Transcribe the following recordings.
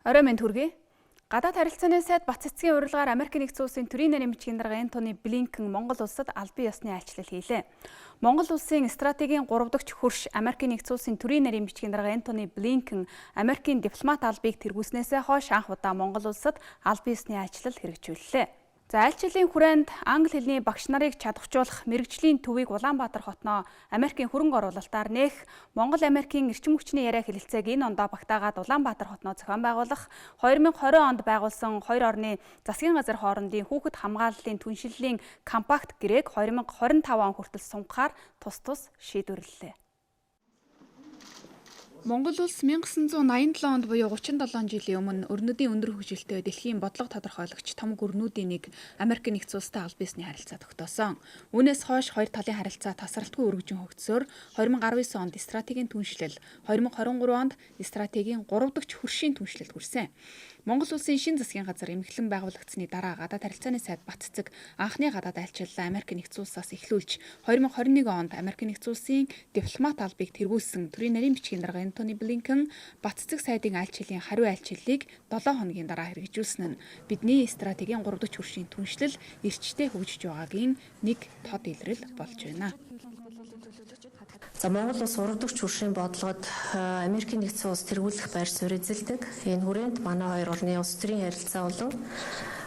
Орой минь хүргэе. Гадаад харилцааны сайд Бат цэцгийн урилгаар Америкийн нэгдсэн улсын төрийн нарийн бичгийн дарга Энтони Блинкен Монгол улсад албан ёсны айлчлал хийлээ. Монгол улсын стратегийн 3 дахь хөрш Америкийн нэгдсэн улсын төрийн нарийн бичгийн дарга Энтони Блинкен Америкийн дипломат албыг тэргүүснээсээ хойш анх удаа Монгол улсад албан ёсны айлчлал хэрэгжүүллээ. За айлчлалын хүрээнд англи хэлний багш нарыг чадваржуулах мэргэжлийн төвийг Улаанбаатар хотноо Америкийн хөрөнгө оруулалтаар нээх Монгол-Америкийн эрчим хүчний яриа хэлэлцээг энэ ондоо багтаагаад Улаанбаатар хотноо зохион байгуулах, 2020 онд байгуулсан хоёр орны засгийн газар хоорондын хүүхэд хамгааллын түншлэлийн компакт гэрээг 2025 он хүртэл сунгахаар тус шийдвэрлэлээ. Монгол улс 1987 онд буюу 37 жилийн өмнө өрнөдийн өндөр хөгжилтэй дэлхийн бодлого тодорхойлогч том гүрнүүдийн нэг Америкийн нэгдсэн улстай албан ёсны харилцаа тогтоосон. Үүнээс хойш хоёр талын харилцаа тасралтгүй өргөжин хөгжсөөр 2019 онд стратегийн түншлэл, 2023 онд стратегийн 3 дахь хөршийн түншлэлд хүрсэн. Монгол улсын шинэ засгийн газар эмхлэн байгуулагдсны дараа гадаад харилцааны сайд Бат цэцэг анхны гадаад айлчлалаа Америкийн нэгдсэн улсаас эхлүүлж 2021 онд Америкийн нэгдсэн улсын дипломат албыг тэргүүлсэн төрийн нарийн бичгийн дарга Энтони Блинкен Бат цэцэг сайдын айлчлалын хариу айлчлалыг 7 хоногийн дараа хэрэгжүүлсэн нь бидний стратегийн 3 дахь хөршийн түншлэл эрчтэй хөгжиж байгаагийн нэг тод илрэл болж байна. За Монгол улс 3 дахь хөршийн бодлогод Америкийн нэгдсэн улс тэргүүлэх байр суурь эзэлдэг. Энэ хүрээнд манай хоёр орны улс төрийн харилцаа болон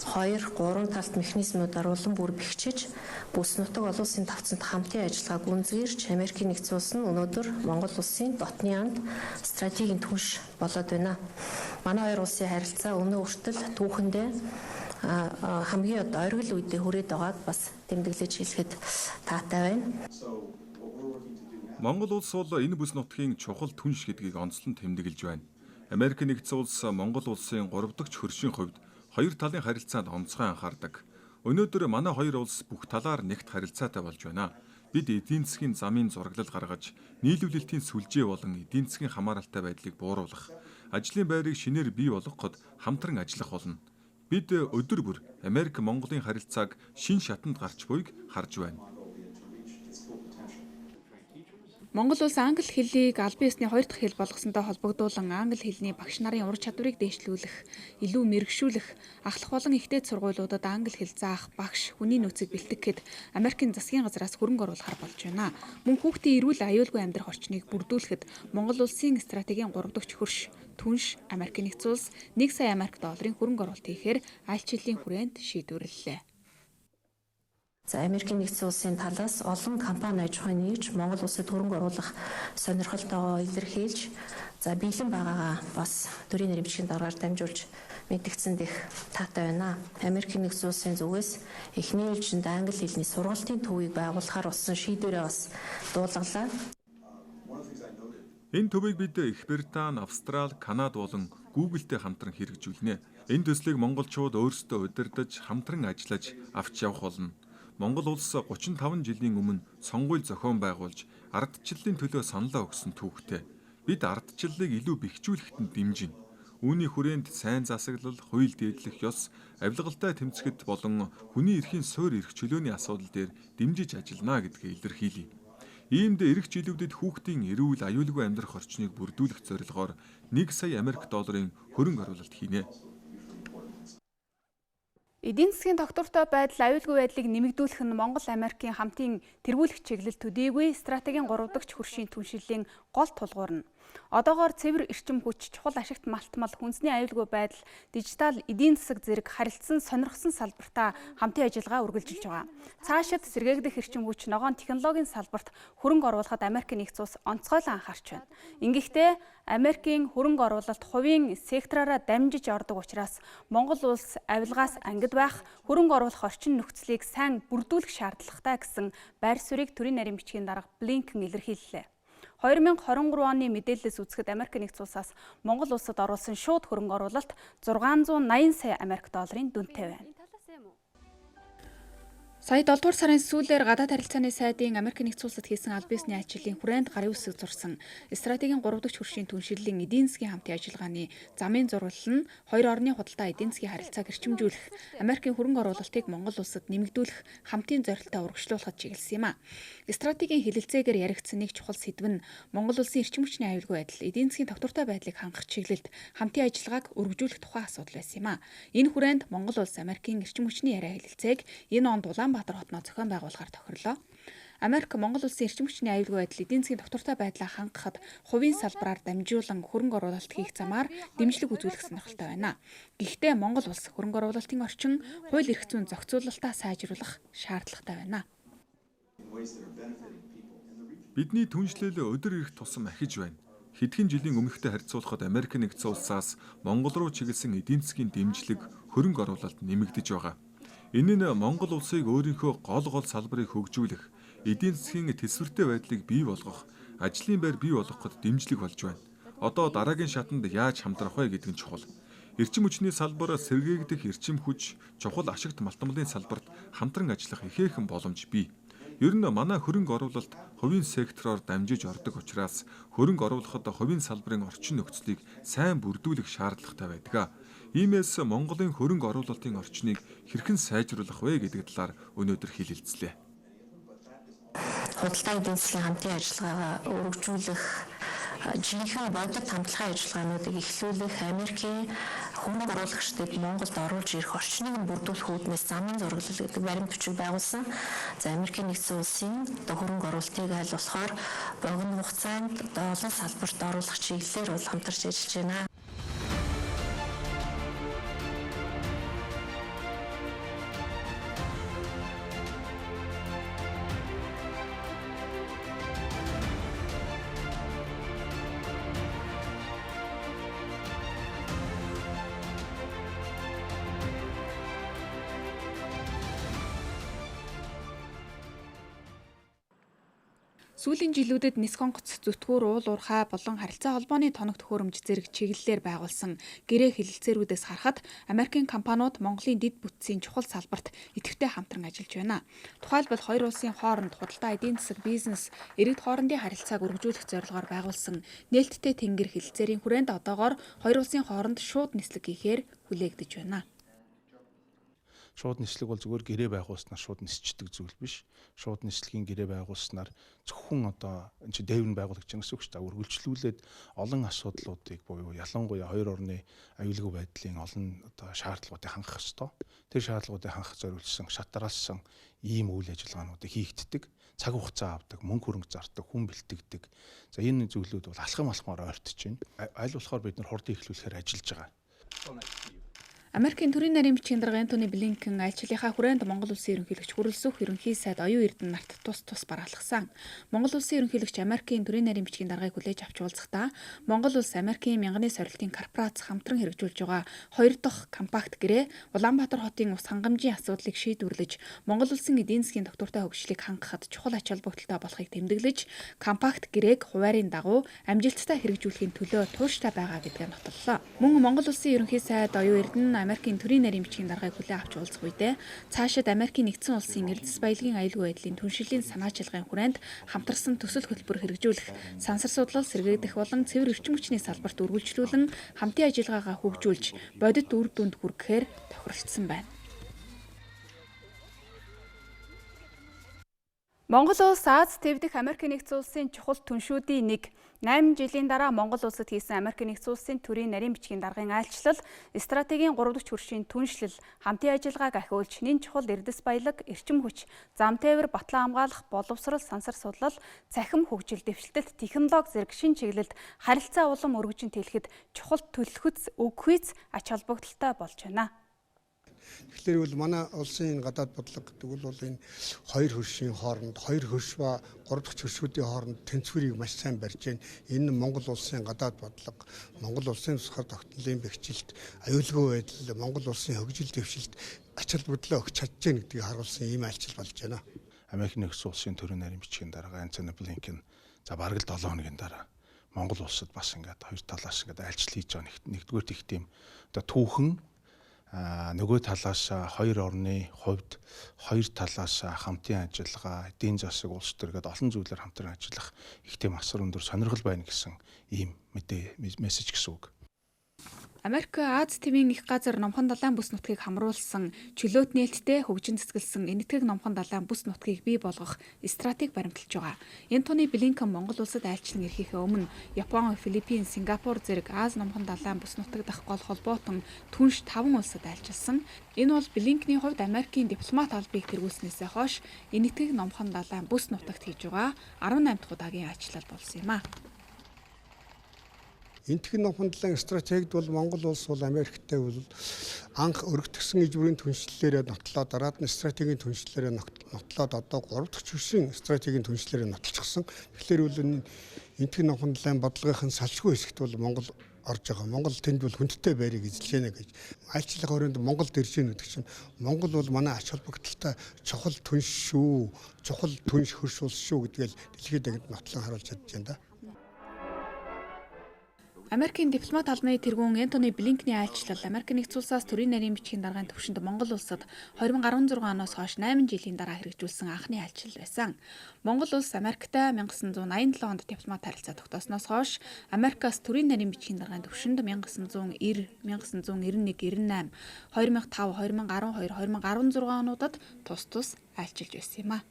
2-3 талт механизмуудаар улам бүр бэхжиж, бүс нутаг олон улсын тавцанд хамтын ажиллагааг гүнзгийрч Америкийн нэгдсэн улс нь өнөөдөр Монгол улсын дотны анд стратегийн түнш болоод байна. Манай хоёр улсын харилцаа өнөө хүртэл түүхэндээ хамгийн оргил үедээ хүрээд байгааг бас тэмдэглэж хэлэхэд таатай байна. Монгол улс бол энэ бүс нутгийн чухал түнш гэдгийг онцлон тэмдэглэж байна. Америкийн нэгдсэн улс Монгол улсын 3 дахь хөршийн хувьд хоёр талын харилцаанд онцгой анхаардаг. Өнөөдөр манай хоёр улс бүх талаар нэгт харилцаатай болж байна. Бид эдийн засгийн замын зураглал гаргаж, нийлүүлэлтийн сүлжээ болон эдийн засгийн хамааралтай байдлыг бууруулах, ажлын байрыг шинээр бий болгоход хамтран ажиллах болно. Бид өдөр бүр Америк-Монголын харилцааг шин шатанд гарч буйг харж байна. Монгол улс англи хэлийг албан ёсны хоёр дахь хэл болгосонтой холбогдуулан англи хэлний багш нарын ур чадварыг дээшлүүлэх, илүү мэрэгшүүлэх, ахлах болон ихтэй сургуулиудад англи хэл заах багш хүний нөөцийг бэлтгэхэд Америкийн засгийн газраас хөрөнгө оруулахар болж байна. Мөн хүүхдийн эрүүл аюулгүй амьдрах орчныг бүрдүүлэхэд Монгол улсын стратегийн 3 дахь хөрш түнш Америкийн нэгдсэн улс 1 сая Америк долларын хөрөнгө оруулалт хийхээр айлчлалын хүрээнд шийдвэрлэлээ. За Америкийн нэгдсэн улсын талаас олон компани аж ахуйн нэгж Монгол улсад хөрөнгө оруулах сонирхолтойгоо илэрхийлж, за биелэн байгаагаа бас төрийн нарийн бичгийн даргаар дамжуулж мэдгдсэнд их таатай байна. Америкийн нэгдсэн улсын зүгээс эхний ээлжинд англи хэлний сургалтын төвийг байгуулахаар болсон шийдвэрээ бас дуулгалаа. Энэ төвийг бид Их Британи, Австрали, Канада болон Google-тэй хамтран хэрэгжүүлнэ. Энэ төслийг монголчууд өөрсдөө удирдаж, хамтран ажиллаж авч явах болно. Монгол улс 35 жилийн өмнө сонгуул зохион байгуулж ардчлалын төлөө саналаа өгсөн түүхтэй. Бид ардчлалыг илүү бэхжүүлэхэд нь дэмжинэ. Үүний хүрээнд сайн засаглал, хууль дээдлэх ёс, авилгалтай тэмцэхэд болон хүний эрхийн суурь эрх чөлөөний асуудал дээр дэмжиж ажиллана гэдгээ илэрхийлье. Иймд эх жилүүдэд хүүхдийн эрүүл аюулгүй амьдрах орчныг бүрдүүлэх зорилгоор 1 сая Америк долларын хөрөнгө оруулалт хийнэ. Эдийн засгийн тогтвортой байдал, аюулгүй байдлыг нэмэгдүүлэх нь Монгол-Америкийн хамтын тэргүүлэх чиглэл төдийгүй стратегийн 3 дахь хөршийн түншлэлийн гол тулгуур нь. Одоогоор цэвэр эрчим хүч, чухал ашигт малтмал, хүнсний аюулгүй байдал, дижитал эдийн засаг зэрэг харилцсан сонирхсан салбартаа хамтын ажиллагаа үргэлжилж байгаа. Цаашид сэргээгдэх эрчим хүч, ногоон технологийн салбарт хөрөнгө оруулахад Америкийн нэгдсэн улс онцгойлон анхаарч байна. Ингэхдээ Америкийн хөрөнгө оруулалт хувийн сектораараа дамжиж ордог учраас Монгол улс авилгаас ангид байх, хөрөнгө оруулах орчин нөхцөлийг сайн бүрдүүлэх шаардлагатай гэсэн байр суурийг төрийн нарийн бичгийн дарга Блинкен илэрхийллээ. 2023 оны мэдээлэлээс үзэхэд Америкийн нэгдсэн улсаас Монгол улсад оруулсан шууд хөрөнгө оруулалт 680 сая Америк долларын дүнтэй байна. Сая 7 дугаар сарын сүүлээр гадаад харилцааны сайдын Америк нэгдсэн улсад хийсэн аль биесний ажлын хүрээнд гарын үсэг зурсан стратегийн 3 дахь хөршийн түншлэлийн эдийн засгийн хамтын ажиллагааны замын зурлал нь хоёр орны худалдаа эдийн засгийн харилцааг эрчимжүүлэх, Америкийн хөрөнгө оруулалтыг Монгол улсад нэмэгдүүлэх хамтын зорилттой урагшлуулахад чиглэсэн юм а. Стратегийн хэлэлцээгээр яригдсан нэг чухал сэдв нь Монгол улсын эрчим хүчний аюулгүй байдал, эдийн засгийн тогтвортой байдлыг хангах чиглэлд хамтын ажиллагааг өргөжүүлэх тухай асуудал байсан юм а. Энэ хүрээнд Монгол улс Америкийн эрчим хүчний яриа хэлэлцээг энэ онд Улаанбаатар хотноо зохион байгуулахаар тохирлоо. Америк Монгол улсын эрчим хүчний аюулгүй байдал, эдийн засгийн тогтвортой байдлаа хангахад хувийн салбараар дамжуулан хөрөнгө оруулалт хийх замаар дэмжлэг үзүүлэх сонирхолтой байна. Гэхдээ Монгол улс хөрөнгө оруулалтын орчин, хууль эрх зүйн зохицуулалтаа сайжруулах шаардлагатай байна. Бидний түншлэл өдөр ирэх тусам ахиж байна. Хэдхэн жилийн өмнөхтэй харьцуулахад Америк нэгдсэн улсаас Монгол руу чиглэсэн эдийн засгийн дэмжлэг, хөрөнгө оруулалт нэмэгдэж байгаа. Энэ нь Монгол улсыг өөрийнхөө гол салбарыг хөгжүүлэх, эдийн засгийн төсвөртэй байдлыг бий болгох, ажлын байр бий болгоход дэмжлэг болж байна. Одоо дараагийн шатанд яаж хамтрах вэ гэдэг нь чухал. Эрчим хүчний салбар сэргээгдэх эрчим хүч, чухал ашигт малтмалын салбарт хамтран ажиллах ихээхэн боломж бий. Ер нь манай хөрөнгө оруулалт хувийн сектороор дамжиж ордог учраас хөрөнгө оруулахад хувийн салбарын орчин нөхцөлийг сайн бүрдүүлэх шаардлагатай байдаг. Иймээс Монголын хөрөнгө оруулалтын орчныг хэрхэн сайжруулах вэ гэдэг талаар өнөөдөр хэлэлцлээ. Худалдаа эдийн засгийн хамтын ажиллагаагаа өргөжүүлэх, жинхэнэ бодит хамтлагийн ажиллагаануудыг эхлүүлэх, Америкийн хөрөнгө оруулагчдыг Монголд оруулж ирэх орчныг бүрдүүлэх үүднээс замын зураглал гэдэг баримт бичиг байгуулсан. За Америкийн нэгдсэн улсын хөрөнгө оруулалтыг аль болохоор богино хугацаанд олон салбарт оруулах чиглэлээр бол хамтарч ажиллаж байна. Сүүлийн жилүүдэд Нисхонгоц, Зүтгүүр, Уул Уурхай болон харилцаа холбооны тоног төхөөрөмж зэрэг чиглэлээр байгуулсан гэрээ хэлэлцээрүүдээс харахад Америкийн компаниуд Монголын дэд бүтцийн чухал салбарт идэвхтэй хамтран ажиллаж байна. Тухайлбал хоёр улсын хооронд худалдаа эдийн засаг, бизнес, иргэд хоорондын харилцааг өргөжүүлэх зорилгоор байгуулсан нээлттэй тэнгэр хэлэлцээрийн хүрээнд одоогоор хоёр улсын хооронд шууд нислэг хийхээр хүлээгдэж байна. Шууд нислэг бол зүгээр гэрээ байгуулснаар шууд нисчдэг зүйл биш. Шууд нислэгийн гэрээ байгуулснаар зөвхөн одоо энэ чинь дээврэн байгуулагч гэсэн үг шүү дээ. Үргэлжлүүлээд олон асуудлуудыг буюу ялангуяа хоёр орны аюулгүй байдлын олон одоо шаардлагуудыг хангах ёстой. Тэр шаардлагуудыг хангах зориулсан шатараалсан ийм үйл ажиллагаануудыг хийгддэг. Цаг хугацаа авдаг, мөнгө хөрөнгө зардаг, хүн бэлтгэдэг. За энэ зүйлүүд бол алхам алхмаар ойртож байна. Аль болохоор бид нар хурдан эхлүүлэхээр ажиллаж байгаа. Америкийн төрийн нарийн бичгийн дарга Антони Блинкен айлчлалынхаа хүрээнд Монгол улсын ерөнхийлөгч Хүрэлцөх ерөнхий сайд оюун эрдэнэ нарт тус бараалгасан. Монгол улсын ерөнхийлөгч Америкийн төрийн нарийн бичгийн даргаыг хүлээж авч уулзахдаа Монгол улс Америкийн мянганы сорилтын корпорац хамтран хэрэгжүүлж байгаа 2 дахь компакт гэрээ Улаанбаатар хотын ус хангамжийн асуудлыг шийдвэрлэж, Монгол улсын эдийн засгийн тогтвортой хөгжлийг хангахад чухал ач холбогдолтой болохыг тэмдэглэж, компакт гэрээг хуваарийн дагуу амжилттай хэрэгжүүлэхийн төлөө тууштай байгаа гэдгээ нотоллоо. Мөн Монгол улсын ерөнхий сайд оюун эрдэнэ Америкийн төрийн нарийн бичгийн даргаыг хүлээн авч уулзах үедээ цаашид Америкийн нэгдсэн улсын эрдэс баялагын аюулгүй байдлын түншлэлийн санаачилгааны хүрээнд хамтарсан төсөл хөтөлбөр хэрэгжүүлэх, сансар судлал сэргээгдэх болон цэвэр эрчим хүчний салбарт үргэлжлүүлэн хамтын ажиллагаагаа хөгжүүлж, бодит үр дүнд хүрэхээр тохиролцсон байна. Монгол улс Аз Тэвдэх Америкийн нэгдсэн улсын чухал түншүүдийн нэг 8 жилийн дараа Монгол улсад хийсэн Америкийн нэгдсэн улсын төрийн нарийн бичгийн даргын айлчлал, стратегийн 3 дахь хөршийн түншлэл, хамтын ажиллагааг ахиулж, нэн чухал эрдэс баялаг, эрчим хүч, зам тээвэр, батлан хамгаалах, боловсрол, сансар судлал, цахим хөгжил, дэвшилтэт, технологи зэрэг шин чиглэлд харилцаа улам өргөжин тэлэхэд чухал төлөвлөц, өгөхүйц ач холбогдолтой болж байна. Тэгэхээр бол манай улсын гадаад бодлого гэдэг бол энэ хоёр хөршийн хооронд, хоёр хөрш ба 3 дахь хөршүүдийн хооронд тэнцвэрийг маш сайн барьж байна. Энэ нь Монгол улсын гадаад бодлого, Монгол улсын тусгаар тогтнолын бэхжилт, аюулгүй байдал, Монгол улсын хөгжил дэвшилт ач холбогдлоо өгч чадж байна гэдгийг харуулсан ийм айлчил болж байна. Америкийн нэгдсэн улсын төрийн нарийн бичгийн дарга Антони Блинкен за бараг л 7 хоногийн дараа Монгол улсад бас ингээд хоёр талаас ингээд айлчил хийж байгаа нэгдүгээр их тийм одоо түүхэн нөгөө талаас хоёр орны хувьд хоёр талаас хамтын ажиллагаа, эдийн засаг, улс төр гэдэг олон зүйлээр хамтран ажиллах их тийм асар өндөр сонирхол байна гэсэн ийм мессеж гэсэн үг. Америк Аз тивийн их газар номхон далайн бүс нутгийг хамруулсан чөлөөт нээлттэй хөгжин цэцгэлсэн энэтхэг номхон далайн бүс нутгийг бий болгох стратеги баримталж байгаа. Энэ тооны Блинкен Монгол улсад айлчлан ирэхээс өмнө Япон, Филиппин, Сингапур зэрэг Аз номхон далайн бүс нутаг дахь гол холбоотон түнш 5 улсад айлчилсан. Энэ бол Блинкний хувьд Америкийн дипломат албыг тэргүүлснээсээ хойш энэтхэг номхон далайн бүс нутагт хийж байгаа 18 дахь удаагийн айлчлал болсон юм а. Энэтхэг номхон далайн стратегид бол Монгол улс бол Америктэй бол анх өргөтгсөн ижбүрийн түншлэлээрээ нотлоо, дараад нь стратегийн түншлэлээрээ нотлоод одоо 3 дахь чиршийн стратегийн түншлэлээрээ нотолчихсон. Тэгэхээр бол энэтхэг номхон далайн бодлогын салшгүй хэсэгт бол Монгол орж байгаа. Монгол тэнд бол хүндтэй байрыг эзэлж яана гэж. Айлчлах өрөөнд Монгол дэрж ийн гэдэг чинь Монгол бол манай ач холбогдолтой чухал түнш шүү, чухал түнш хөрш улс шүү гэдгээл дэлхийд дагд нотлон харуулж чадж байна да. Америкийн дипломат албаны тэргүүн Энтони Блинкний айлчлал Америк нэгдсэн улсаас төрийн нарийн бичгийн даргын төвшөнд Монгол улсад 2016 оноос хойш 8 жилийн дараа хэрэгжүүлсэн анхны айлчлал байсан. Монгол улс Америктай 1987 онд дипломат харилцаа тогтоосноос хойш Америкаас төрийн нарийн бичгийн даргын төвшөнд 1990, 1991, 98, 2005, 2012, 2016 онуудад тус айлчилж байсан юм а.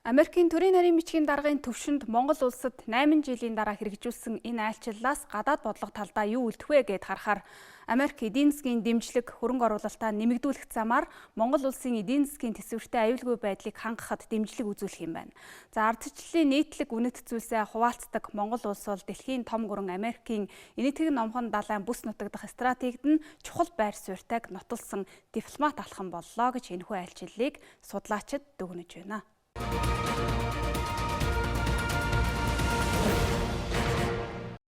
Америкийн төрийн нарийн бичгийн даргын төвшөнд Монгол улсад 8 жилийн дараа хэрэгжүүлсэн энэ айлчлалаас гадаад бодлого талдаа юу үлдэх вэ гэд харахаар Америк эдийн засгийн дэмжлэг хөрөнгө оруулалтаа нэмэгдүүлэх замаар Монгол улсын эдийн засгийн төсвөртэй аюулгүй байдлыг хангахад дэмжлэг үзүүлэх юм байна. За ардчиллын нийтлэг үнэт зүйлсээ хуваалцдаг Монгол улс бол дэлхийн том гурван Америкийн энэтхэг номхон далайн бүс нутаг дахь стратегид нь чухал байр суурьтайг нотолсон дипломат алхам боллоо гэж энэхүү айлчлалыг судлаачид дүгнэж байна.